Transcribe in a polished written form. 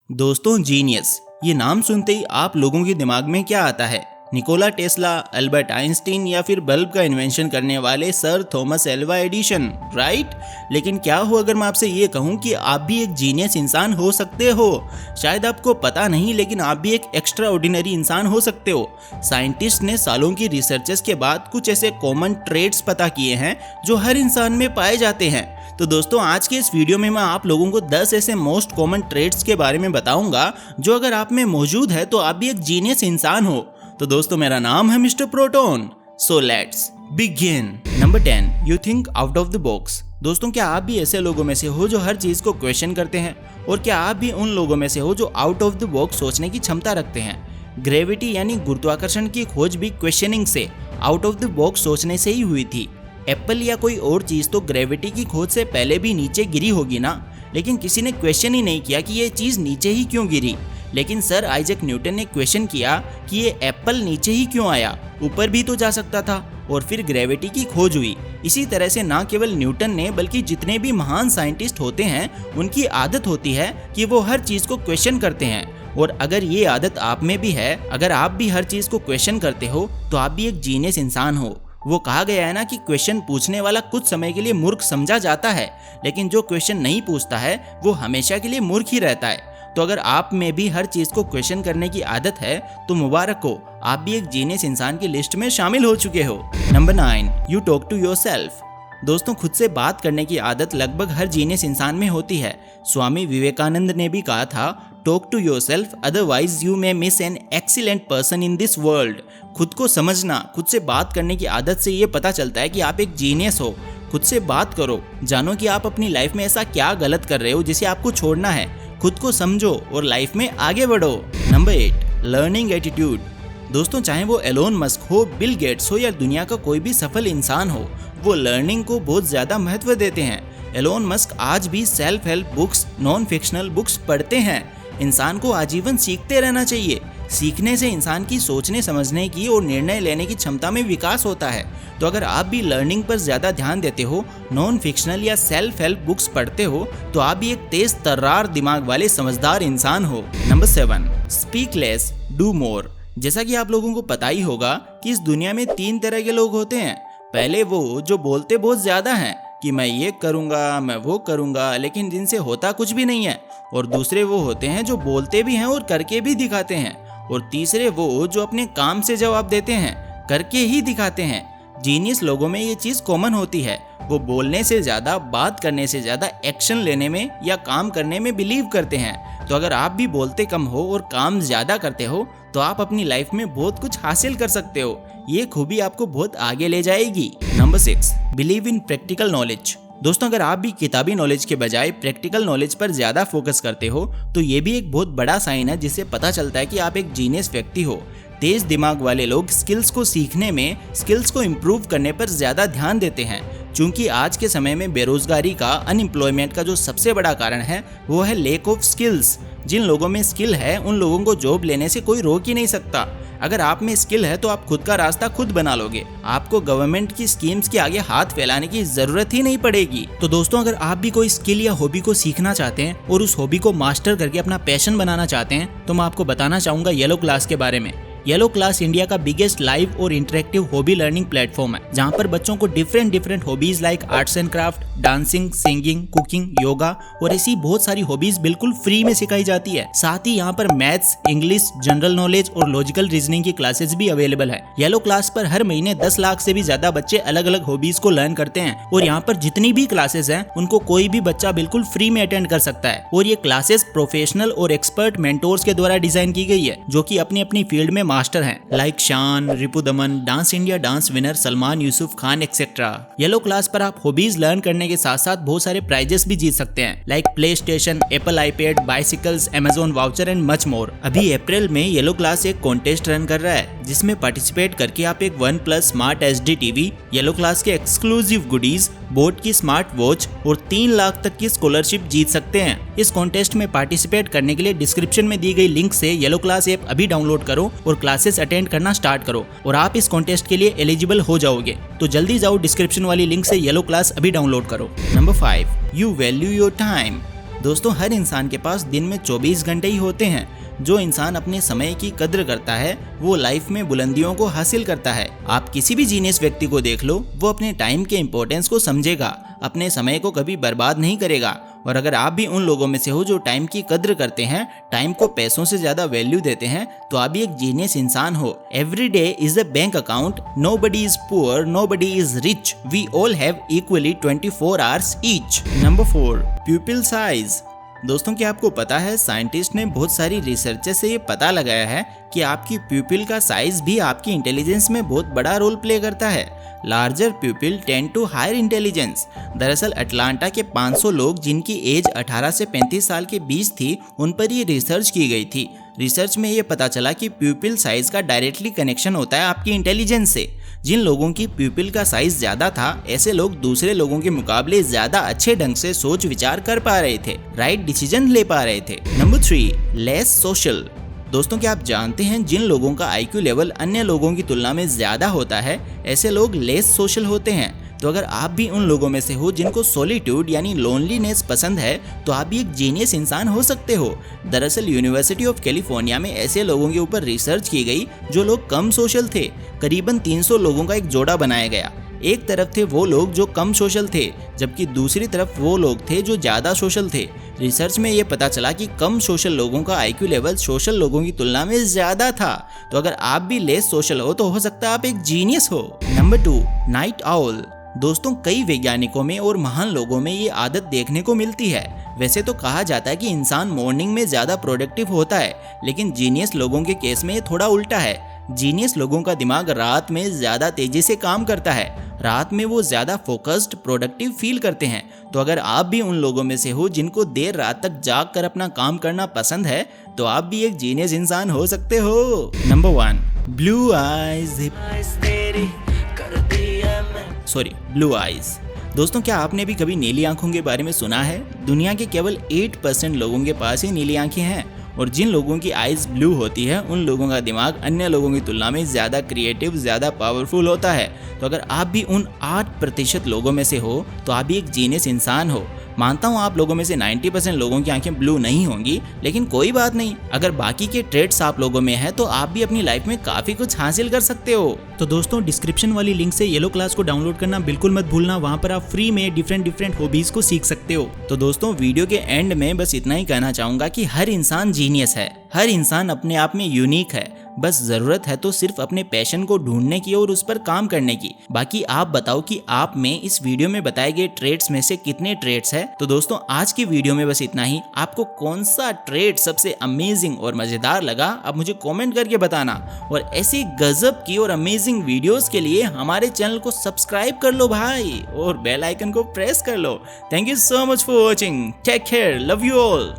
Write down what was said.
दोस्तों, जीनियस ये नाम सुनते ही आप लोगों के दिमाग में क्या आता है? निकोला टेस्ला, अल्बर्ट आइंस्टीन या फिर बल्ब का इन्वेंशन करने वाले sir Thomas Alva Edison, right? लेकिन क्या हो अगर मैं आपसे ये कहूँ कि आप भी एक जीनियस इंसान हो सकते हो? शायद आपको पता नहीं, लेकिन आप भी एक एक्स्ट्रा ऑर्डिनरी इंसान हो सकते हो। साइंटिस्ट ने सालों की रिसर्चेस के बाद कुछ ऐसे कॉमन ट्रेड्स पता किए हैं जो हर इंसान में पाए जाते हैं। तो दोस्तों, आज के इस वीडियो में मैं आप लोगों को 10 ऐसे मोस्ट कॉमन ट्रेड्स के बारे में बताऊंगा जो अगर आप में मौजूद है तो आप भी एक जीनियस इंसान हो। तो दोस्तों, मेरा नाम है mister proton. So let's begin. Number 10, you think out of the box. दोस्तों, क्या आप भी ऐसे लोगों में से हो जो हर चीज को क्वेश्चन करते हैं? और क्या आप भी उन लोगों में से हो जो आउट ऑफ द बॉक्स सोचने की क्षमता रखते हैं? ग्रेविटी यानी गुरुत्वाकर्षण की खोज भी क्वेश्चनिंग से, आउट ऑफ द बॉक्स सोचने से ही हुई थी। एप्पल या कोई और चीज तो ग्रेविटी की खोज से पहले भी नीचे गिरी होगी ना, लेकिन किसी ने क्वेश्चन ही नहीं किया कि ये चीज नीचे ही क्यों गिरी। लेकिन सर आइजैक न्यूटन ने क्वेश्चन किया कि ये एप्पल नीचे ही क्यों आया, ऊपर भी तो जा सकता था, और फिर ग्रेविटी की खोज हुई। इसी तरह से ना केवल न्यूटन ने बल्कि जितने भी महान साइंटिस्ट होते हैं उनकी आदत होती है कि वो हर चीज को क्वेश्चन करते हैं। और अगर ये आदत आप में भी है, अगर आप भी हर चीज को क्वेश्चन करते हो तो आप भी एक जीनियस इंसान हो। वो कहा गया है ना कि क्वेश्चन पूछने वाला कुछ समय के लिए मूर्ख समझा जाता है, लेकिन जो क्वेश्चन नहीं पूछता है वो हमेशा के लिए मूर्ख ही रहता है। तो अगर आप में भी हर चीज को क्वेश्चन करने की आदत है तो मुबारक हो, आप भी एक जीनियस इंसान की लिस्ट में शामिल हो चुके हो। Number 9, you talk to yourself. दोस्तों, खुद से बात करने की आदत लगभग हर जीनियस इंसान में होती है। स्वामी विवेकानंद ने भी कहा था, talk to yourself otherwise you may miss an excellent person in this world. खुद को समझना, खुद से बात करने की आदत से ये पता चलता है कि आप एक जीनियस हो। खुद से बात करो, जानो कि आप अपनी लाइफ में ऐसा क्या गलत कर रहे हो जिसे आपको छोड़ना है। खुद को समझो और लाइफ में आगे बढ़ो। Number 8, learning attitude. दोस्तों, चाहे वो एलोन मस्क हो, बिल गेट्स हो या दुनिया का कोई भी सफल इंसान हो, वो लर्निंग को बहुत ज्यादा महत्व देते हैं। एलोन मस्क आज भी self help books, non fictional books पढ़ते हैं। इंसान को आजीवन सीखते रहना चाहिए। सीखने से इंसान की सोचने समझने की और निर्णय लेने की क्षमता में विकास होता है। तो अगर आप भी लर्निंग पर ज्यादा ध्यान देते हो, नॉन फिक्शनल या सेल्फ हेल्प बुक्स पढ़ते हो, तो आप भी एक तेज तर्रार दिमाग वाले समझदार इंसान हो। Number 7, speak less do more. जैसा कि आप लोगों को पता ही होगा कि इस दुनिया में 3 तरह के लोग होते हैं। पहले वो जो बोलते बहुत ज्यादा हैं कि मैं ये करूँगा, मैं वो करूँगा, लेकिन जिनसे होता कुछ भी नहीं है। और दूसरे वो होते हैं जो बोलते भी हैं और करके भी दिखाते हैं। और तीसरे वो जो अपने काम से जवाब देते हैं, करके ही दिखाते हैं। जीनियस लोगों में ये चीज़ कॉमन होती है। वो बोलने से ज़्यादा, बात करने से ज़्यादा एक्शन लेने में या काम करने में बिलीव करते हैं। तो अगर आप भी बोलते कम हो और काम ज़्यादा करते हो तो आप अपनी लाइफ में बहुत कुछ हासिल कर सकते हो। ये खूबी आपको बहुत आगे ले जाएगी। Number 6, believe in practical knowledge. दोस्तों, अगर आप भी किताबी नॉलेज के बजाय प्रैक्टिकल नॉलेज पर ज़्यादा फोकस करते हो तो ये भी एक बहुत बड़ा साइन है जिससे पता चलता है कि आप एक जीनियस व्यक्ति हो। तेज दिमाग वाले लोग स्किल्स को सीखने में, स्किल्स को इम्प्रूव करने पर ज़्यादा ध्यान देते हैं। क्योंकि आज के समय में बेरोजगारी का, अनएम्प्लॉयमेंट का जो सबसे बड़ा कारण है वो है लेक ऑफ स्किल्स। जिन लोगों में स्किल है उन लोगों को जॉब लेने से कोई रोक ही नहीं सकता। अगर आप में स्किल है तो आप खुद का रास्ता खुद बना लोगे। आपको गवर्नमेंट की स्कीम्स के आगे हाथ फैलाने की जरूरत ही नहीं पड़ेगी। तो दोस्तों, अगर आप भी कोई स्किल या हॉबी को सीखना चाहते हैं और उस हॉबी को मास्टर करके अपना पैशन बनाना चाहते हैं तो मैं आपको बताना चाहूँगा येलो क्लास के बारे में। येलो क्लास इंडिया का बिगेस्ट लाइव और इंटरेक्टिव हॉबी लर्निंग प्लेटफॉर्म है, जहाँ पर बच्चों को different hobbies like arts and craft, dancing, singing, cooking, yoga और ऐसी बहुत सारी हॉबीज बिल्कुल फ्री में सिखाई जाती है। साथ ही यहाँ पर मैथ्स, इंग्लिश, जनरल नॉलेज और लॉजिकल रीजनिंग की क्लासेस भी अवेलेबल है। येलो क्लास पर हर महीने 10 लाख से भी ज्यादा बच्चे अलग अलग हॉबीज को लर्न करते हैं। और यहाँ पर जितनी भी क्लासेस हैं उनको कोई भी बच्चा बिल्कुल फ्री में अटेंड कर सकता है। और ये क्लासेस प्रोफेशनल और एक्सपर्ट मेंटोर्स के द्वारा डिजाइन की गई है जो कि अपनी अपनी फील्ड में मास्टर हैं, लाइक शान, रिपु दमन, dance India dance winner Salman Yusuf Khan etcetera. Yellow class पर आप हॉबीज लर्न करने के साथ साथ बहुत सारे प्राइजेस भी जीत सकते हैं, like play station, Apple iPad, bicycles, Amazon voucher and much more. अभी अप्रैल में येलो क्लास एक कॉन्टेस्ट रन कर रहा है जिसमें पार्टिसिपेट करके आप एक OnePlus smart HD TV, yellow class के एक्सक्लूसिव गुडीज, बोट की स्मार्ट वॉच और 3 लाख तक की स्कॉलरशिप जीत सकते हैं। इस कॉन्टेस्ट में पार्टिसिपेट करने के लिए डिस्क्रिप्शन में दी गई लिंक से येलो क्लास ऐप अभी डाउनलोड करो और क्लासेस अटेंड करना स्टार्ट करो और आप इस कॉन्टेस्ट के लिए एलिजिबल हो जाओगे। तो जल्दी जाओ, डिस्क्रिप्शन वाली लिंक से येलो क्लास अभी डाउनलोड करो। Number 5, you value your time. दोस्तों हर इंसान के पास दिन में 24 घंटे ही होते हैं। जो इंसान अपने समय की कद्र करता है वो लाइफ में बुलंदियों को हासिल करता है। आप किसी भी जीनियस व्यक्ति को देख लो, वो अपने टाइम के इम्पोर्टेंस को समझेगा, अपने समय को कभी बर्बाद नहीं करेगा। और अगर आप भी उन लोगों में से हो जो टाइम की कद्र करते हैं, टाइम को पैसों से ज्यादा वैल्यू देते हैं, तो आप भी एक जीनियस इंसान हो। Every day is a bank account, nobody is poor, nobody is rich, we all have equally 24 hours each. Number 4, pupil size. दोस्तों क्या आपको पता है, साइंटिस्ट ने बहुत सारी रिसर्च से ये पता लगाया है कि आपकी प्यूपिल का साइज भी आपकी इंटेलिजेंस में बहुत बड़ा रोल प्ले करता है। Larger pupil tend to higher intelligence. दरअसल अटलांटा के 500 लोग जिनकी एज 18 से 35 साल के बीच थी, उन पर ये रिसर्च की गई थी। रिसर्च में ये पता चला कि प्यूपिल साइज का डायरेक्टली कनेक्शन होता है आपकी इंटेलिजेंस से। जिन लोगों की प्यूपिल का साइज ज्यादा था, ऐसे लोग दूसरे लोगों के मुकाबले ज्यादा अच्छे ढंग से सोच विचार कर पा रहे थे, राइट डिसीजन ले पा रहे थे। Number 3, less social. दोस्तों क्या आप जानते हैं, जिन लोगों का IQ लेवल अन्य लोगों की तुलना में ज्यादा होता है, ऐसे लोग लेस सोशल होते हैं। तो अगर आप भी उन लोगों में से हो जिनको सॉलिट्यूड यानी लोनलीनेस पसंद है, तो आप भी एक जीनियस इंसान हो सकते हो। दरअसल यूनिवर्सिटी ऑफ कैलिफोर्निया में ऐसे लोगों के ऊपर रिसर्च की गई जो लोग कम सोशल थे। करीबन 300 लोगों का एक जोड़ा बनाया गया। एक तरफ थे वो लोग जो कम सोशल थे, जबकि दूसरी तरफ वो लोग थे जो ज़्यादा सोशल थे। रिसर्च में ये पता चला कि कम सोशल लोगों का IQ लेवल सोशल लोगों की तुलना में ज़्यादा था। तो अगर आप भी लेस सोशल हो तो हो सकता है आप एक जीनियस हो। Number 2, night owl. दोस्तों कई वैज्ञानिकों में और महान लोगों में ये आदत देखने को मिलती है। वैसे तो कहा जाता है कि इंसान मॉर्निंग में ज़्यादा प्रोडक्टिव होता है, लेकिन जीनियस लोगों के केस में ये थोड़ा उल्टा है। जीनियस लोगों का दिमाग रात में ज़्यादा तेजी से काम करता है। रात में वो ज़्यादा फोकस्ड, प्रोडक्टिव फील करते हैं। तो अगर आप भी उन लोगों में से हो जिनको देर रात तक जाग कर अपना काम करना पसंद है, तो आप भी एक जीनियस इंसान हो सकते हो। Number 1, blue eyes. Blue eyes. दोस्तों क्या आपने भी कभी नीली आंखों के बारे में सुना है? दुनिया के केवल 8% लोगों के पास ही नीली आंखें हैं। और जिन लोगों की आइज ब्लू होती है, उन लोगों का दिमाग अन्य लोगों की तुलना में ज़्यादा क्रिएटिव, ज़्यादा पावरफुल होता है। तो अगर आप भी उन 8% लोगों में से हो, तो आप भी एक जीनियस इंसान हो। मानता हूँ आप लोगों में से 90% लोगों की आंखें ब्लू नहीं होंगी, लेकिन कोई बात नहीं। अगर बाकी के ट्रेड्स आप लोगों में है, तो आप भी अपनी लाइफ में काफ़ी कुछ हासिल कर सकते हो। तो दोस्तों डिस्क्रिप्शन वाली लिंक से येलो क्लास को डाउनलोड करना बिल्कुल मत भूलना। वहाँ पर आप फ्री में डिफरेंट हॉबीज को सीख सकते हो। तो दोस्तों वीडियो के एंड में बस इतना ही कहना चाहूँगा कि हर इंसान जीनियस है, हर इंसान अपने आप में यूनिक है। बस जरूरत है तो सिर्फ अपने पैशन को ढूंढने की और उस पर काम करने की। बाकी आप बताओ कि आप में इस वीडियो में बताए गए ट्रेड्स में से कितने ट्रेड्स है। तो दोस्तों आज की वीडियो में बस इतना ही। आपको कौन सा ट्रेड सबसे अमेजिंग और मजेदार लगा, आप मुझे कमेंट करके बताना। और ऐसी गजब की और अमेजिंग वीडियोस के लिए हमारे चैनल को सब्सक्राइब कर लो भाई, और बेल आइकन को प्रेस कर लो। Thank you so much for watching. Take care, love you all.